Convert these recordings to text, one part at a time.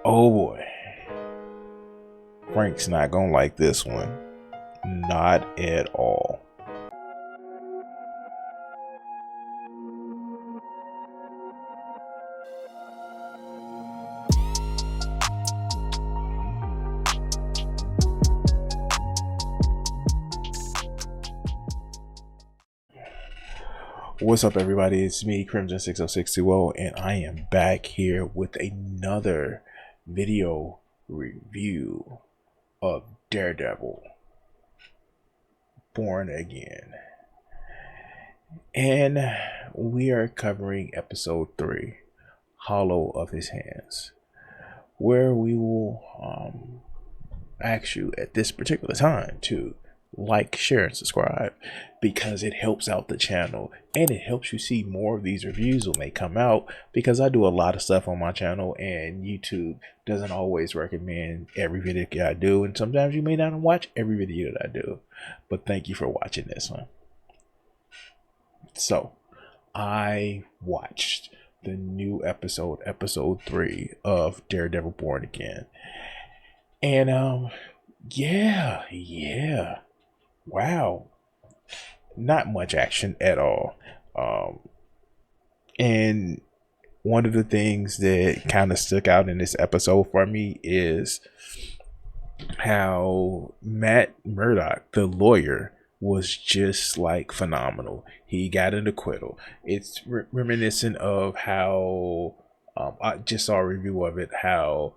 Oh boy, Frank's not gonna like this one. Not at all. What's up, everybody? It's me, Crimson60620, and I am back here with another video review of Daredevil Born Again. And we are covering episode 3, Hollow of His Hands, where we will ask you at this particular time to like, share, and subscribe, because it helps out the channel and it helps you see more of these reviews when they come out, because I do a lot of stuff on my channel and YouTube doesn't always recommend every video that I do, and sometimes you may not watch every video that I do. But thank you for watching this one. So I watched the new episode 3 of Daredevil Born Again, and yeah, wow, not much action at all. And one of the things that kind of stuck out in this episode for me is how Matt Murdock, the lawyer, was just like phenomenal. He got an acquittal. It's reminiscent of how I just saw a review of it, how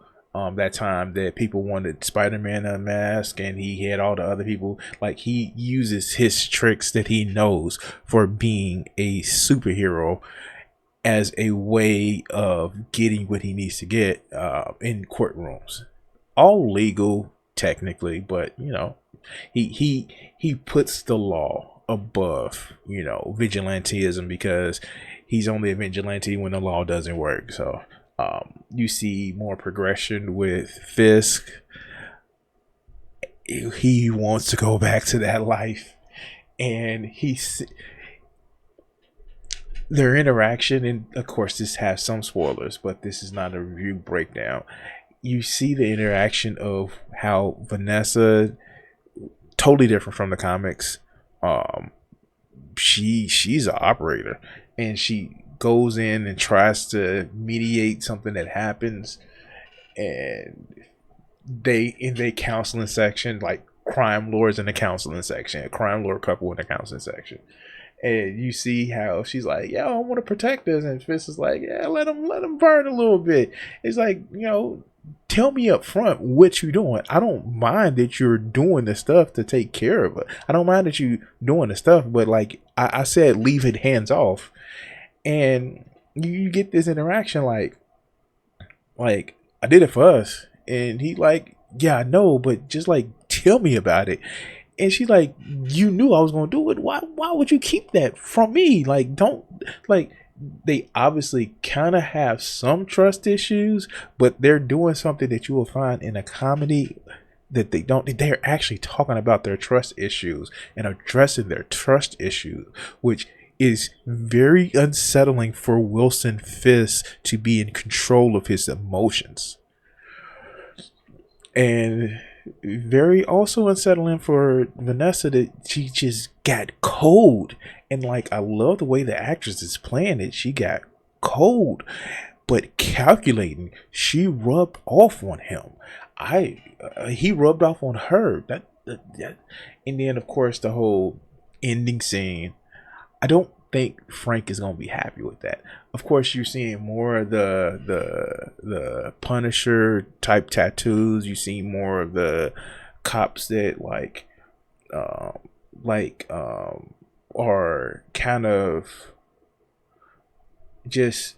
that time that people wanted Spider-Man unmasked and he had all the other people, like, he uses his tricks that he knows for being a superhero as a way of getting what he needs to get in courtrooms. All legal technically, but you know, he puts the law above, you know, vigilantism, because he's only a vigilante when the law doesn't work. So you see more progression with Fisk. He wants to go back to that life, and their interaction, and of course this has some spoilers, but this is not a review breakdown. You see the interaction of how Vanessa, totally different from the comics, she's an operator, and she goes in and tries to mediate something that happens, and they, in the counseling section, like crime lords in the counseling section, a crime lord couple in the counseling section, and you see how she's like, yeah, I want to protect us, and Fist is like, yeah, let them burn a little bit. It's like, you know, tell me up front what you're doing. I don't mind that you're doing the stuff to take care of it. I don't mind that you doing the stuff, but like I said, leave it hands off. And you get this interaction like I did it for us, and he like, yeah, I know, but just like tell me about it. And she's like, you knew I was gonna do it. Why would you keep that from me? Like, don't, like, they obviously kind of have some trust issues, but they're doing something that you will find in a comedy that they don't. They're actually talking about their trust issues and addressing their trust issues, which is very unsettling for Wilson Fisk to be in control of his emotions, and very also unsettling for Vanessa that she just got cold. And like, I love the way the actress is playing it. She got cold but calculating. She rubbed off on him. He rubbed off on her. That and then of course the whole ending scene, I don't think Frank is gonna be happy with that. Of course, you're seeing more of the Punisher type tattoos. You see more of the cops that are kind of just,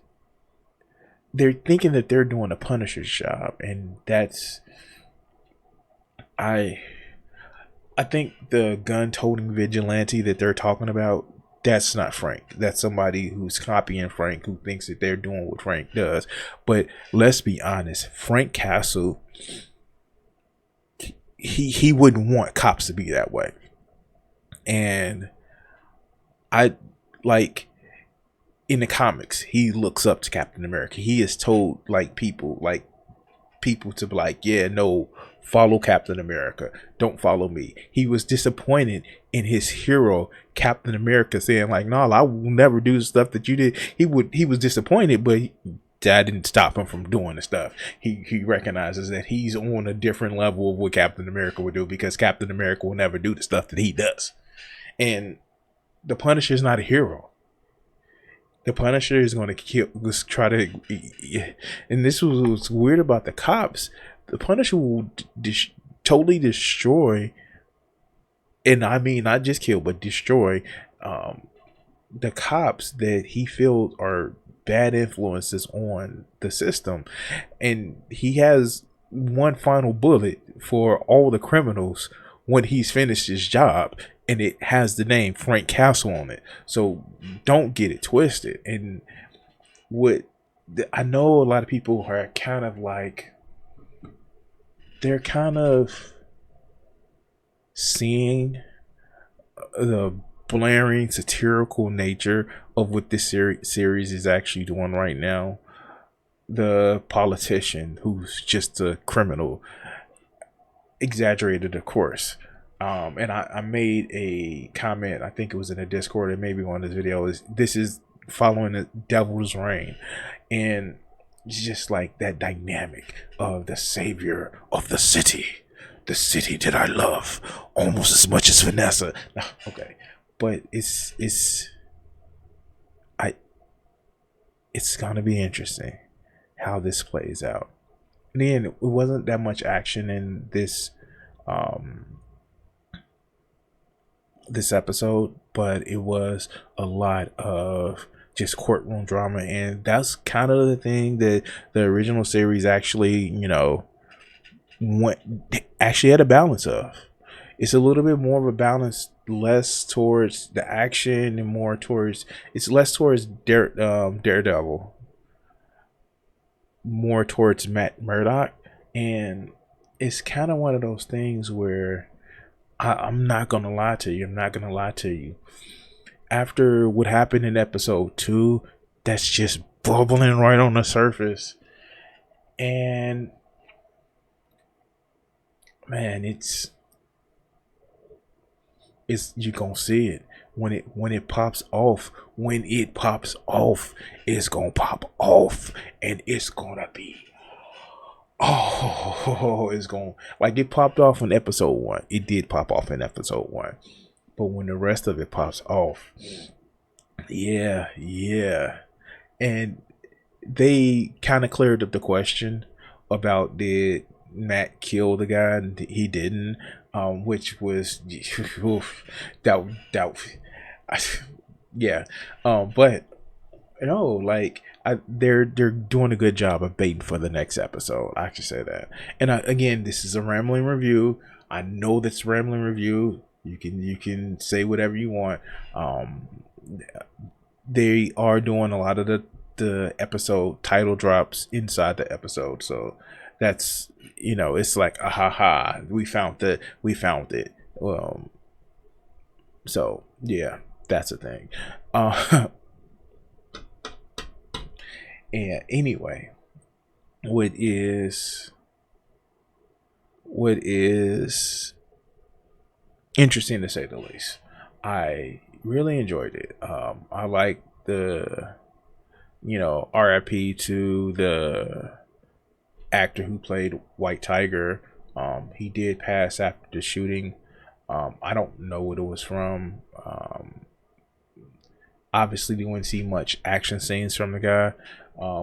they're thinking that they're doing a Punisher's job, and that's, I think the gun-toting vigilante that they're talking about, that's not Frank. That's somebody who's copying Frank, who thinks that they're doing what Frank does. But let's be honest, Frank Castle, he wouldn't want cops to be that way. And I like, in the comics, he looks up to Captain America. He is told, like, people people to be like, yeah, no, follow Captain America, don't follow me. He was disappointed in his hero Captain America saying like, no, I will never do the stuff that you did. He was disappointed, but that didn't stop him from doing the stuff. He recognizes that he's on a different level of what Captain America would do, because Captain America will never do the stuff that he does. And the Punisher is not a hero. The Punisher is going to kill, try to, and this was what's weird about the cops. The Punisher will totally destroy, and I mean not just kill, but destroy the cops that he feels are bad influences on the system. And he has one final bullet for all the criminals when he's finished his job, and it has the name Frank Castle on it. So don't get it twisted. And what I know, a lot of people are kind of like, they're kind of seeing the blaring satirical nature of what this series is actually doing right now. The politician who's just a criminal, exaggerated of course. And I made a comment, I think it was in a Discord and maybe one of his videos. This is following the Devil's Reign, and just like that dynamic of the savior of the city that I love almost as much as Vanessa. No, okay, but it's gonna be interesting how this plays out. And then it wasn't that much action in this this episode, but it was a lot of just courtroom drama, and that's kind of the thing that the original series actually, actually had a balance of. It's a little bit more of a balance, less towards the action and more towards, it's less towards Daredevil, more towards Matt Murdock. And it's kind of one of those things where I'm not gonna lie to you. After what happened in episode 2, that's just bubbling right on the surface. And man, it's you gonna see it when it pops off. When it pops off, it's gonna pop off, and it's gonna be, it's going, like, it popped off in episode 1. It did pop off in episode 1, but when the rest of it pops off, yeah. And they kind of cleared up the question about, did Matt kill the guy? And he didn't, which was yeah. But like, they're doing a good job of baiting for the next episode. I should say that. And again, this is a rambling review. I know that's a rambling review. You can say whatever you want. They are doing a lot of the episode title drops inside the episode, so that's, it's like we found it. So yeah, that's a thing. And anyway, what is interesting to say the least. I really enjoyed it. I like the, RIP to the actor who played White Tiger. He did pass after the shooting. I don't know what it was from. Obviously, we didn't see much action scenes from the guy.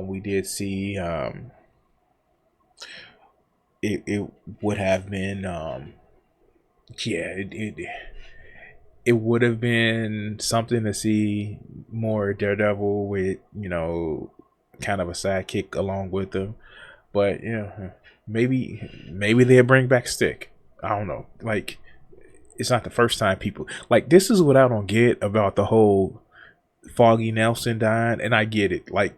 We did see it would have been it would have been something to see more Daredevil with, kind of a sidekick along with him. But maybe they'll bring back Stick. I don't know. Like, it's not the first time people, like, this is what I don't get about the whole Foggy Nelson dying. And I get it, like,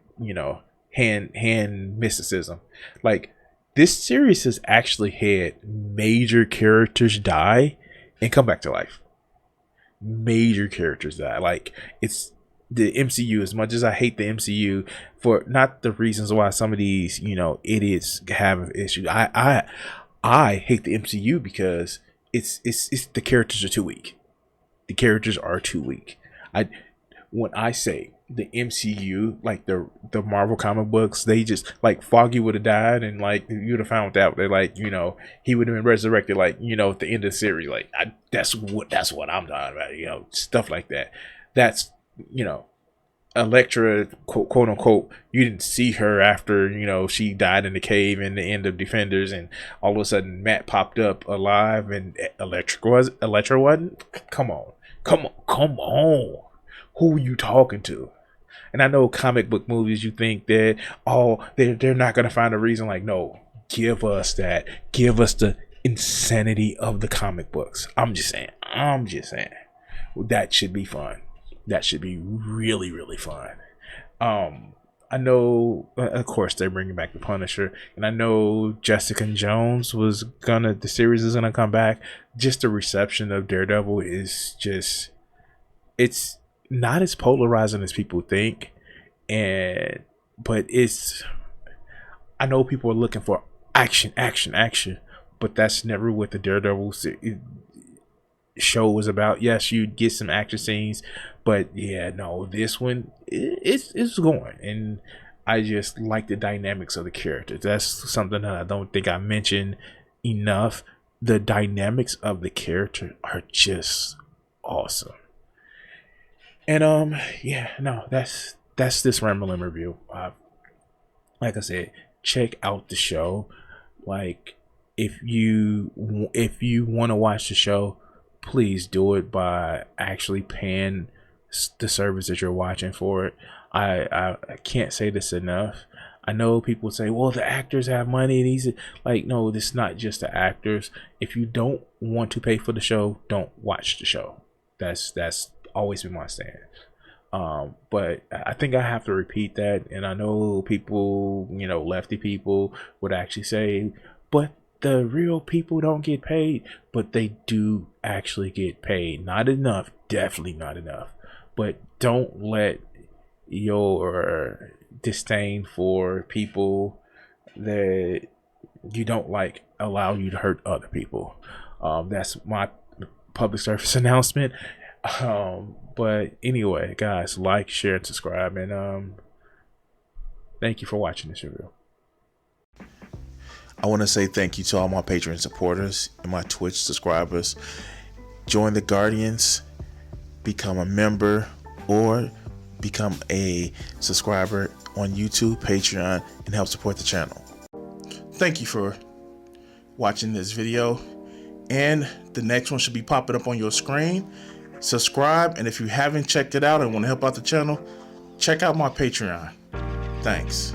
hand mysticism. Like, this series has actually had major characters die and come back to life. Major characters die. Like, it's the MCU, as much as I hate the MCU for not the reasons why some of these, idiots have issues. I hate the MCU because it's the characters are too weak. The characters are too weak. I When I say the MCU, like the Marvel comic books, they just like Foggy would have died, and like you would have found out that like he would have been resurrected like at the end of the series. Like that's what I'm talking about. Stuff like that. That's Elektra, quote unquote, you didn't see her after she died in the cave in the end of Defenders, and all of a sudden Matt popped up alive, and Elektra wasn't. Come on. Who are you talking to? And I know comic book movies, you think that they're not gonna find a reason. Like, no, give us that. Give us the insanity of the comic books. I'm just saying. That should be fun. That should be really, really fun. I know, of course, they're bringing back the Punisher, and I know Jessica Jones the series is gonna come back. Just the reception of Daredevil is just, it's not as polarizing as people think, but I know people are looking for action, but that's never what the Daredevil show was about. Yes, you'd get some action scenes, but yeah, no, this one it's going, and I just like the dynamics of the characters. That's something that I don't think I mentioned enough. The dynamics of the character are just awesome. And yeah, no, that's this Ramblin' review. Like I said, check out the show. Like, if you want to watch the show, please do it by actually paying the service that you're watching for it. I can't say this enough. I know people say, well, the actors have money, and he's like, no, this is not just the actors. If you don't want to pay for the show, don't watch the show. That's always been my stance. But I think I have to repeat that, and I know people, lefty people would actually say, but the real people don't get paid. But they do actually get paid. Not enough, definitely not enough. But don't let your disdain for people that you don't like allow you to hurt other people. That's my public service announcement. But anyway, guys, like, share, and subscribe, and thank you for watching this review. I want to say thank you to all my Patreon supporters and my Twitch subscribers. Join the Guardians, become a member, or become a subscriber on YouTube, Patreon, and help support the channel. Thank you for watching this video, and the next one should be popping up on your screen. Subscribe, and if you haven't checked it out and want to help out the channel, check out my Patreon. Thanks.